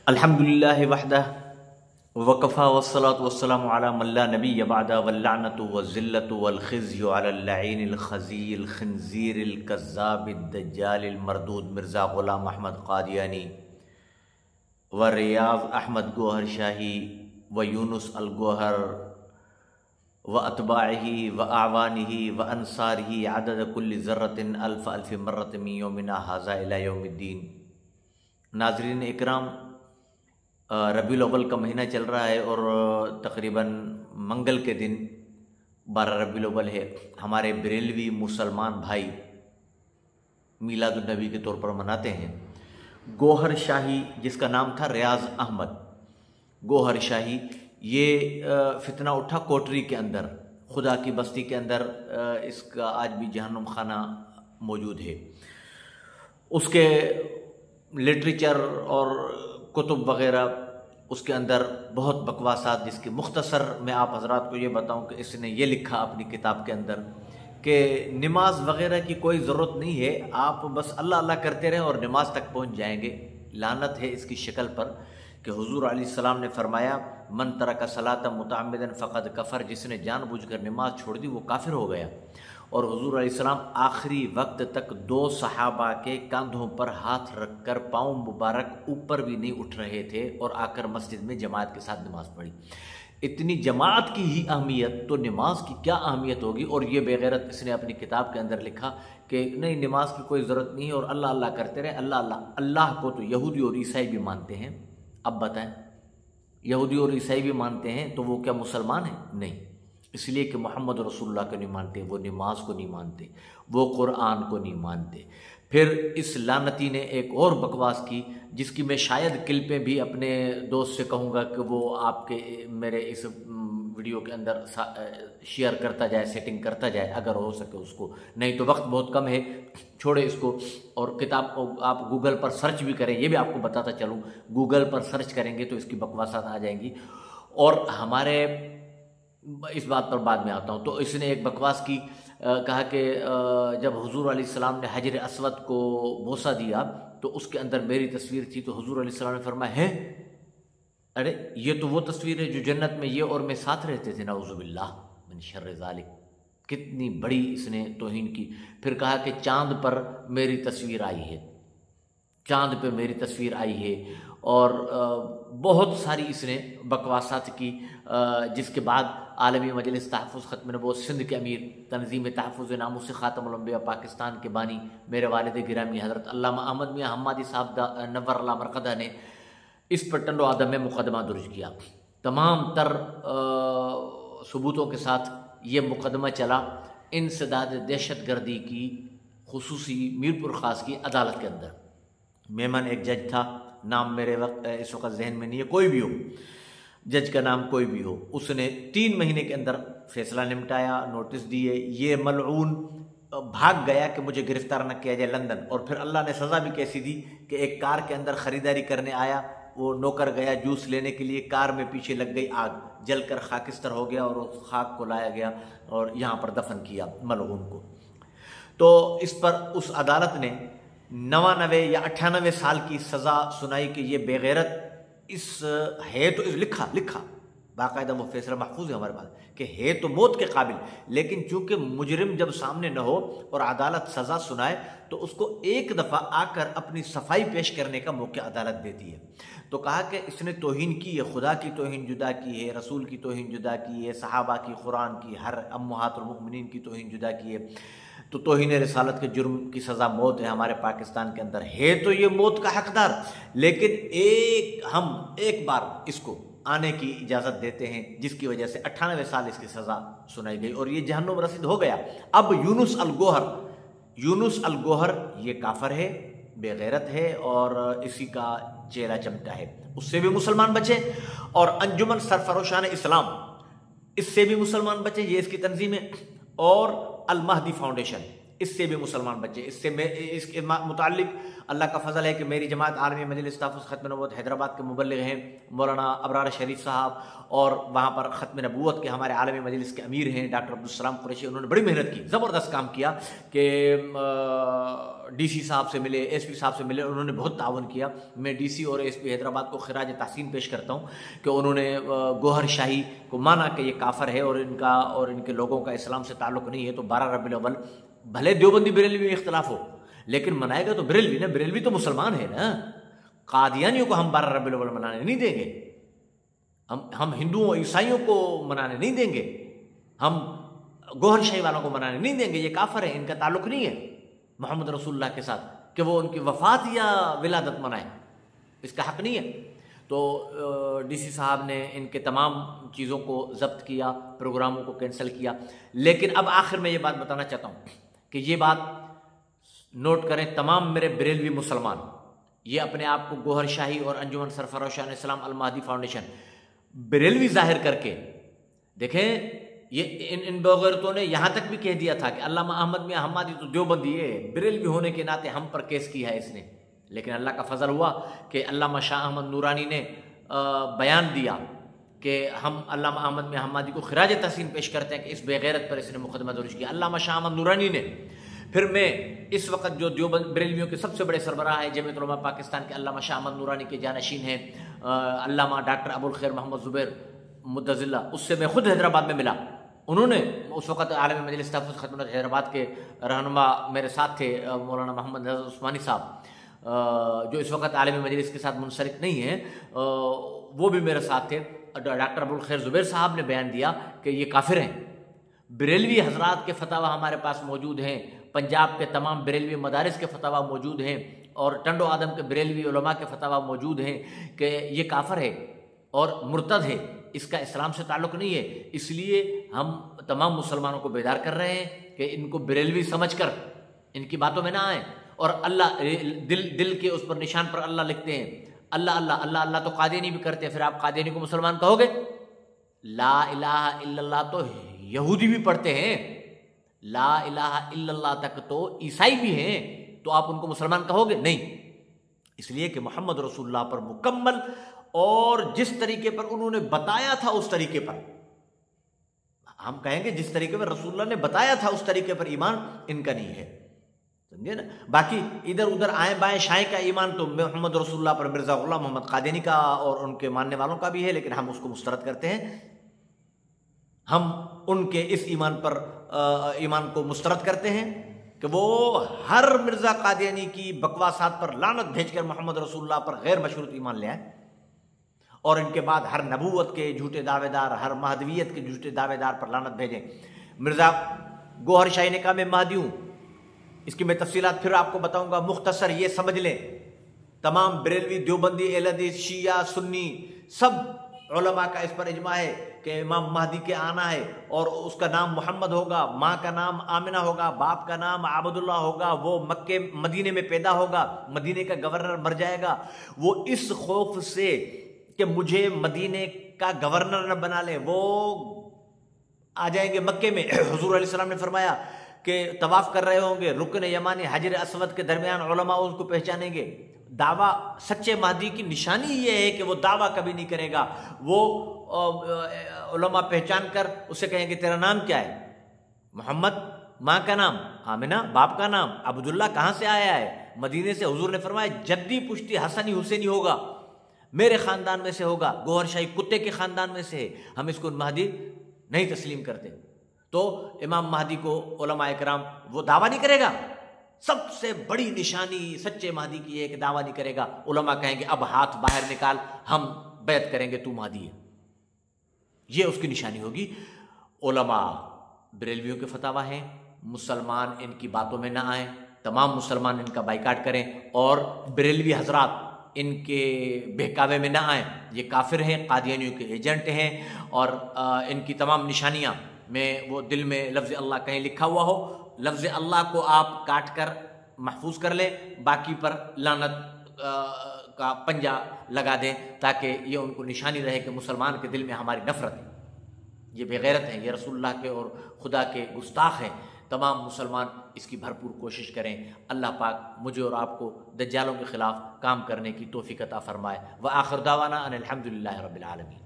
الحمدللہ وحدہ وکفا والصلاة والسلام علی من لا نبی بعدہ واللعنۃ والذلۃ والخزی علی اللعین الخزی الخنزیر الکذاب الدجال المردود مرزا غلام احمد قادیانی و ریاض احمد گوہر شاہی و یونس الگوہر و اتباعہ و اعوانہ و انصارہ عدد کل ذرۃ الف الف مرۃ من یومنا ھذا الی یوم الدین۔ ناظرین اکرام، ربیع الاول کا مہینہ چل رہا ہے اور تقریباً منگل کے دن 12 ربیع الاول ہے۔ ہمارے بریلوی مسلمان بھائی میلاد النبی کے طور پر مناتے ہیں۔ گوہر شاہی، جس کا نام تھا ریاض احمد گوہر شاہی، یہ فتنہ اٹھا کوٹری کے اندر، خدا کی بستی کے اندر، اس کا آج بھی جہنم خانہ موجود ہے۔ اس کے لٹریچر اور کتب وغیرہ، اس کے اندر بہت بکواسات، جس کی مختصر میں آپ حضرات کو یہ بتاؤں کہ اس نے یہ لکھا اپنی کتاب کے اندر کہ نماز وغیرہ کی کوئی ضرورت نہیں ہے، آپ بس اللہ اللہ کرتے رہیں اور نماز تک پہنچ جائیں گے۔ لعنت ہے اس کی شکل پر کہ حضور علیہ السلام نے فرمایا من ترک صلاۃ متعمدا فقد کفر، جس نے جان بوجھ کر نماز چھوڑ دی وہ کافر ہو گیا۔ اور حضور علیہ السلام آخری وقت تک 2 صحابہ کے کاندھوں پر ہاتھ رکھ کر پاؤں مبارک اوپر بھی نہیں اٹھ رہے تھے اور آ کر مسجد میں جماعت کے ساتھ نماز پڑھی۔ اتنی جماعت کی ہی اہمیت تو نماز کی کیا اہمیت ہوگی؟ اور یہ بے غیرت اس نے اپنی کتاب کے اندر لکھا کہ نہیں، نماز کی کوئی ضرورت نہیں ہے اور اللہ اللہ کرتے رہے۔ اللہ اللہ اللہ کو تو یہودی اور عیسائی بھی مانتے ہیں۔ اب بتائیں، یہودی اور عیسائی بھی مانتے ہیں تو وہ کیا مسلمان ہیں؟ نہیں، اس لیے کہ محمد رسول اللہ کو نہیں مانتے، وہ نماز کو نہیں مانتے، وہ قرآن کو نہیں مانتے۔ پھر اس لعنتی نے ایک اور بکواس کی، جس کی میں شاید کلپیں بھی اپنے دوست سے کہوں گا کہ وہ آپ کے میرے اس ویڈیو کے اندر شیئر کرتا جائے، سیٹنگ کرتا جائے اگر ہو سکے اس کو، نہیں تو وقت بہت کم ہے، چھوڑے اس کو۔ اور کتاب کو آپ گوگل پر سرچ بھی کریں، یہ بھی آپ کو بتاتا چلوں، گوگل پر سرچ کریں گے تو اس کی بکواسات آ جائیں گی۔ اور ہمارے اس بات پر بعد میں آتا ہوں۔ تو اس نے ایک بکواس کی، کہا کہ جب حضور علیہ السلام نے حجر اسود کو بوسہ دیا تو اس کے اندر میری تصویر تھی، تو حضور علیہ السلام نے فرمایا ہے ارے یہ تو وہ تصویر ہے جو جنت میں یہ اور میں ساتھ رہتے تھے، نعوذ باللہ من شر ذالک۔ کتنی بڑی اس نے توہین کی۔ پھر کہا کہ چاند پر میری تصویر آئی ہے، چاند پہ میری تصویر آئی ہے، اور بہت ساری اس نے بکواسات کی، جس کے بعد عالمی مجلس تحفظ ختم نبوت سندھ کے امیر، تنظیم تحفظ ناموس خاتم الانبیاء پاکستان کے بانی میرے والد گرامی حضرت علامہ احمد میاں حمادی صاحب نور اللہ مرقدہ نے اس پر ٹنڈو آدم میں مقدمہ درج کیا۔ تمام تر ثبوتوں کے ساتھ یہ مقدمہ چلا انسداد دہشت گردی کی خصوصی میرپور خاص کی عدالت کے اندر۔ میمن ایک جج تھا، نام میرے اس وقت ذہن میں نہیں ہے، کوئی بھی ہو، جج کا نام کوئی بھی ہو، اس نے 3 مہینے کے اندر فیصلہ نمٹایا، نوٹس دیے۔ یہ ملعون بھاگ گیا کہ مجھے گرفتار نہ کیا جائے لندن، اور پھر اللہ نے سزا بھی کیسی دی کہ ایک کار کے اندر خریداری کرنے آیا، وہ نوکر گیا جوس لینے کے لیے، کار میں پیچھے لگ گئی آگ، جل کر خاکستر ہو گیا اور اس خاک کو لایا گیا اور یہاں پر دفن کیا ملعون کو۔ تو اس پر اس عدالت نے 99 یا 98 سال کی سزا سنائی کہ یہ بے غیرت اس ہے تو اس لکھا باقاعدہ، وہ فیصلہ محفوظ ہے ہمارے پاس کہ ہے تو موت کے قابل، لیکن چونکہ مجرم جب سامنے نہ ہو اور عدالت سزا سنائے تو اس کو ایک دفعہ آ کر اپنی صفائی پیش کرنے کا موقع عدالت دیتی ہے۔ تو کہا کہ اس نے توہین کی ہے، خدا کی توہین جدا کی ہے، رسول کی توہین جدا کی ہے، صحابہ کی، قرآن کی، ہر امہات المؤمنین کی توہین جدا کی ہے، تو توہین رسالت کے جرم کی سزا موت ہے ہمارے پاکستان کے اندر، ہے تو یہ موت کا حقدار، لیکن ہم ایک بار اس کو آنے کی اجازت دیتے ہیں، جس کی وجہ سے 98 سال اس کی سزا سنائی گئی اور یہ جہنم رسید ہو گیا۔ اب یونس الگوہر یہ کافر ہے، بے غیرت ہے اور اسی کا چہرہ چمٹا ہے، اس سے بھی مسلمان بچے۔ اور انجمن سرفروشان اسلام، اس سے بھی مسلمان بچے، یہ اس کی تنظیم ہے۔ اور المہدی فاؤنڈیشن، اس سے بھی مسلمان بچے. اس کے متعلق اللہ کا فضل ہے کہ میری جماعت عالمی مجلس تحفظ ختم نبوت حیدرآباد کے مبلغ ہیں مولانا ابرار شریف صاحب، اور وہاں پر ختم نبوت کے ہمارے عالمی مجلس کے امیر ہیں ڈاکٹر عبدالسلام قریشی. انہوں نے بڑی محنت کی، زبردست کام کیا کہ ڈی سی صاحب سے ملے، ایس پی صاحب سے ملے، انہوں نے بہت تعاون کیا. میں ڈی سی اور ایس پی حیدرآباد کو خراج تحسین پیش کرتا ہوں کہ انہوں نے گوہر شاہی کو مانا کہ یہ کافر ہے اور ان کے لوگوں کا اسلام سے تعلق نہیں ہے. تو 12 ربیع الاول بھلے دیوبندی بریلوی میں اختلاف ہو لیکن منائے گا تو بریلوی نا، بریلوی تو مسلمان ہے نا. قادیانیوں کو ہم 12 ربیع الاول منانے نہیں دیں گے، ہم ہندوؤں اور عیسائیوں کو منانے نہیں دیں گے، ہم گوہر شاہی والوں کو منانے نہیں دیں گے. یہ کافر ہے، ان کا تعلق نہیں ہے محمد رسول اللہ کے ساتھ کہ وہ ان کی وفات یا ولادت منائیں، اس کا حق نہیں ہے. تو ڈی سی صاحب نے ان کے تمام چیزوں کو ضبط کیا، پروگراموں کو کینسل کیا. لیکن اب آخر میں یہ بات بتانا چاہتا ہوں کہ یہ بات نوٹ کریں تمام میرے بریلوی مسلمان، یہ اپنے آپ کو گوہر شاہی اور انجمن سرفراشان اسلام المہدی فاؤنڈیشن بریلوی ظاہر کر کے دیکھیں. یہ ان بغیرتوں نے یہاں تک بھی کہہ دیا تھا کہ علامہ احمد میاں حمادی تو دیوبندی ہے، بریلوی ہونے کے ناطے ہم پر کیس کیا ہے اس نے. لیکن اللہ کا فضل ہوا کہ علامہ شاہ احمد نورانی نے بیان دیا کہ ہم علامہ احمد میاں حمادی کو خراج تحسین پیش کرتے ہیں کہ اس بے غیرت پر اس نے مقدمہ درج کیا. علامہ شاہ احمد نورانی نے پھر میں اس وقت جو دیوبند بریلویوں کے سب سے بڑے سربراہ ہیں جمعیت علماء پاکستان کے علامہ شاہ احمد نورانی کے جانشین ہیں علامہ ڈاکٹر ابوالخیر محمد زبیر مدظلہ، اس سے میں خود حیدرآباد میں ملا. انہوں نے اس وقت عالمی مجلس تحفظ ختم نبوت حیدرآباد کے رہنما میرے ساتھ تھے مولانا محمد نذر عثمانی صاحب جو اس وقت عالمی مجلس کے ساتھ منسلک نہیں ہیں، وہ بھی میرے ساتھ تھے. ڈاکٹر ابوالخیر زبیر صاحب نے بیان دیا کہ یہ کافر ہیں. بریلوی حضرات کے فتاوی ہمارے پاس موجود ہیں، پنجاب کے تمام بریلوی مدارس کے فتاوی موجود ہیں اور ٹنڈو آدم کے بریلوی علماء کے فتاوی موجود ہیں کہ یہ کافر ہے اور مرتد ہے، اس کا اسلام سے تعلق نہیں ہے. اس لیے ہم تمام مسلمانوں کو بیدار کر رہے ہیں کہ ان کو بریلوی سمجھ کر ان کی باتوں میں نہ آئیں. اور اللہ دل کے اس پر نشان پر اللہ لکھتے ہیں، اللہ اللہ اللہ اللہ تو قادیانی بھی کرتے ہیں. پھر آپ قادیانی کو مسلمان کہو گے؟ لا الہ الا اللہ تو یہودی بھی پڑھتے ہیں، لا الہ الا اللہ تک تو عیسائی بھی ہیں، تو آپ ان کو مسلمان کہو گے؟ نہیں. اس لیے کہ محمد رسول اللہ پر مکمل اور جس طریقے پر انہوں نے بتایا تھا اس طریقے پر ہم کہیں گے، جس طریقے پر رسول اللہ نے بتایا تھا اس طریقے پر ایمان ان کا نہیں ہے. سمجھے نا؟ باقی ادھر ادھر آئیں بائیں شائیں کا ایمان تو محمد رسول اللہ پر مرزا غلام محمد قادیانی کا اور ان کے ماننے والوں کا بھی ہے، لیکن ہم اس کو مسترد کرتے ہیں. ہم ان کے اس ایمان کو مسترد کرتے ہیں کہ وہ ہر مرزا قادیانی کی بکواسات پر لعنت بھیج کر محمد رسول اللہ پر غیر مشروط ایمان لے آئے، اور ان کے بعد ہر نبوت کے جھوٹے دعوے دار، ہر مہدویت کے جھوٹے دعوے دار پر لعنت بھیجیں. مرزا گوہر شاہی نے کہا میں مہدی ہوں، اس کی میں تفصیلات پھر آپ کو بتاؤں گا. مختصر یہ سمجھ لیں، تمام بریلوی، دیوبندی، اہل حدیث، شیعہ، سنی، سب علماء کا اس پر اجماع ہے کہ امام مہدی کے آنا ہے اور اس کا نام محمد ہوگا، ماں کا نام آمنہ ہوگا، باپ کا نام عبداللہ ہوگا، وہ مدینے میں پیدا ہوگا، مدینے کا گورنر مر جائے گا. وہ اس خوف سے کہ مجھے مدینے کا گورنر نہ بنا لیں، وہ آ جائیں گے مکے میں. حضور علیہ السلام نے فرمایا کہ طواف کر رہے ہوں گے، رکن یمانی حجر اسود کے درمیان علماء اس کو پہچانیں گے. دعویٰ سچے مہدی کی نشانی یہ ہے کہ وہ دعویٰ کبھی نہیں کرے گا. وہ علماء پہچان کر اسے کہیں گے تیرا نام کیا ہے؟ محمد. ماں کا نام آمنہ، باپ کا نام عبداللہ. کہاں سے آیا ہے؟ مدینے سے. حضور نے فرمایا جدی پشتی حسنی حسینی ہوگا، میرے خاندان میں سے ہوگا، گوہر شاہی کتے کے خاندان میں سے ہے. ہم اس کو مہدی نہیں تسلیم کرتے. تو امام مہدی کو علماء اکرام وہ دعویٰ نہیں کرے گا. سب سے بڑی نشانی سچے مہدی کی ہے کہ دعویٰ نہیں کرے گا. علماء کہیں گے اب ہاتھ باہر نکال، ہم بیعت کریں گے، تو مہدی ہے. یہ اس کی نشانی ہوگی. علماء بریلویوں کے فتاوی ہیں، مسلمان ان کی باتوں میں نہ آئیں، تمام مسلمان ان کا بائیکاٹ کریں، اور بریلوی حضرات ان کے بہکاوے میں نہ آئیں. یہ کافر ہیں، قادیانیوں کے ایجنٹ ہیں، اور ان کی تمام نشانیاں میں وہ دل میں لفظ اللہ کہیں لکھا ہوا ہو، لفظ اللہ کو آپ کاٹ کر محفوظ کر لیں، باقی پر لعنت کا پنجہ لگا دیں تاکہ یہ ان کو نشانی رہے کہ مسلمان کے دل میں ہماری نفرت ہے، یہ بے غیرت ہیں، یہ رسول اللہ کے اور خدا کے گستاخ ہیں. تمام مسلمان اس کی بھرپور کوشش کریں۔ اللہ پاک مجھے اور آپ کو دجالوں کے خلاف کام کرنے کی توفیق عطا فرمائے۔ وآخر دعوانا ان الحمد للہ رب العالمین۔